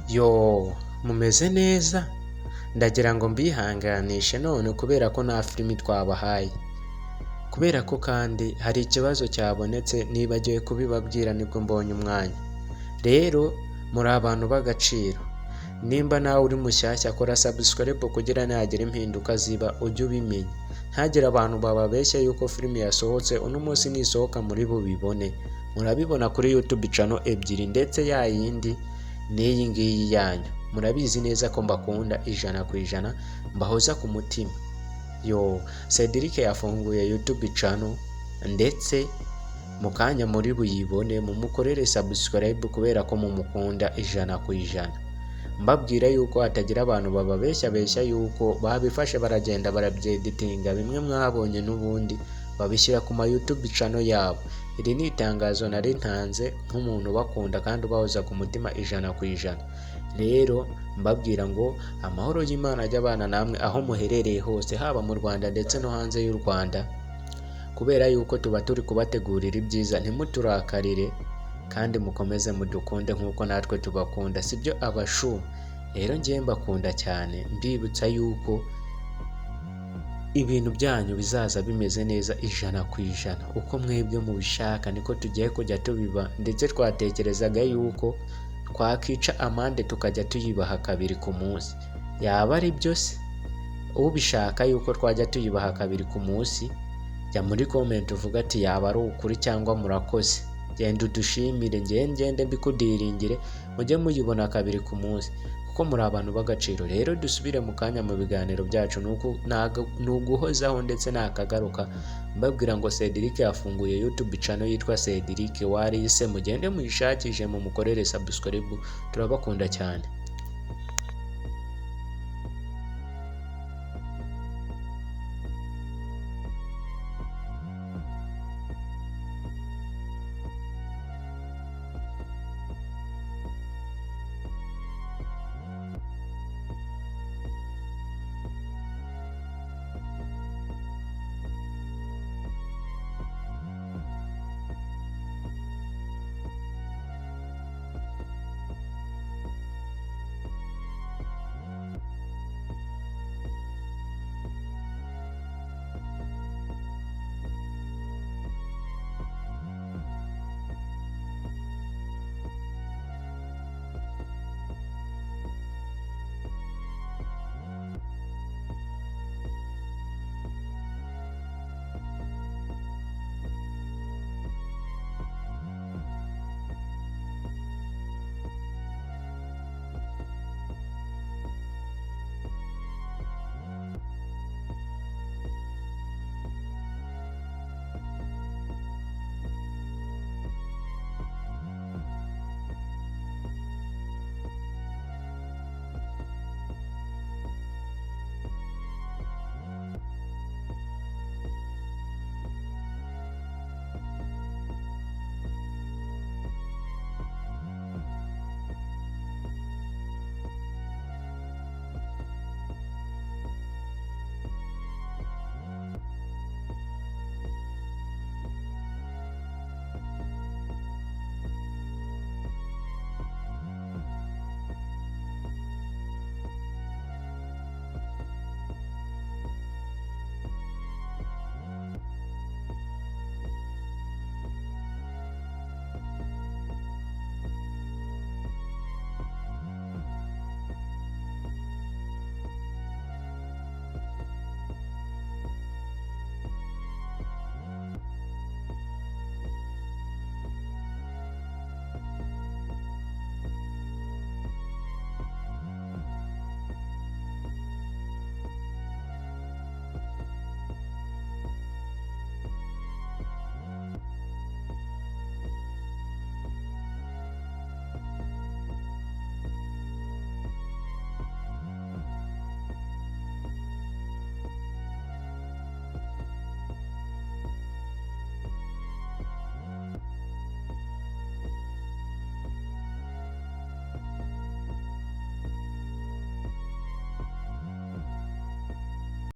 Yo mumeze neza, ndagira ngo mbihanganishe none kubera ko nta filimi twabahaye, kubera ko kandi hari ikibazo cyabonetse nibagiwe kubibabwira nibwo mbonye umwanya. Rero muri abantu b'agaciro, nimba nawe uri mushyashya kora subscribe kugira nagira impinduka ziba ujye ubimenya, ntagire abantu bababeshya yuko filimi yasohotse uno munsi nisohoka muri bubibone. Murabibona kuri YouTube channel ebyiri ndetse ya yindi n'iyi ngiyi yanyu, murabizi neza ko mbakunda 100%, mbahoza ku mutima. Cedric yafunguye YouTube channel ndetse mu kanya muri buyibone, mumukorere subscribe kubera ko mumukunda 100%. Mbabwira yuko hatagira abantu bababeshya yuko babifashe baragenda barabyeditinga bimwe mwabonye n'ubundi babishyira ku ma YouTube channel yabo. Iri ni itangazo nari ntanze nk'umuntu bakunda kandi ubahoza ku mutima 100%. Rero mbabwira ngo amahoro y'Imana ajya abana namwe aho muherereye hose, haba mu Rwanda ndetse no hanze y'u Rwanda, kubera yuko tuba turi kubategurira ibyiza. Ntimuturakarire kandi mukomeze mudukunde nk'uko natwe tubakunda, sibyo abashu? Rero ngiye mbakunda cyane, mbibutsa yuko ibintu byanyu bizaza bimeze neza 100%. Uko mwebwe mubishaka niko tugiye kujya tubiba, ndetse twatekerezaga yuko twakica amande tukajya tuyibaha 2 ku munsi. Yaba ari byo se? Ubishaka yuko twajya tuyibaha 2 ku munsi, jya muri comment uvuga ati yaba ari ukuri cyangwa murakoze. Genda udushimire, ngende mbikudiringire mujye muyibona 2 ku munsi, kuko muri abantu b'agaciro. Rero dusubire mu kanya mu biganiro byacu, nuguhozaho ndetse nakagaruka mbabwira ngo Cedric yafunguye YouTube channel yitwa Cedric Warise, mugende muyishakishe mumukorere subscribe, turabakunda cyane.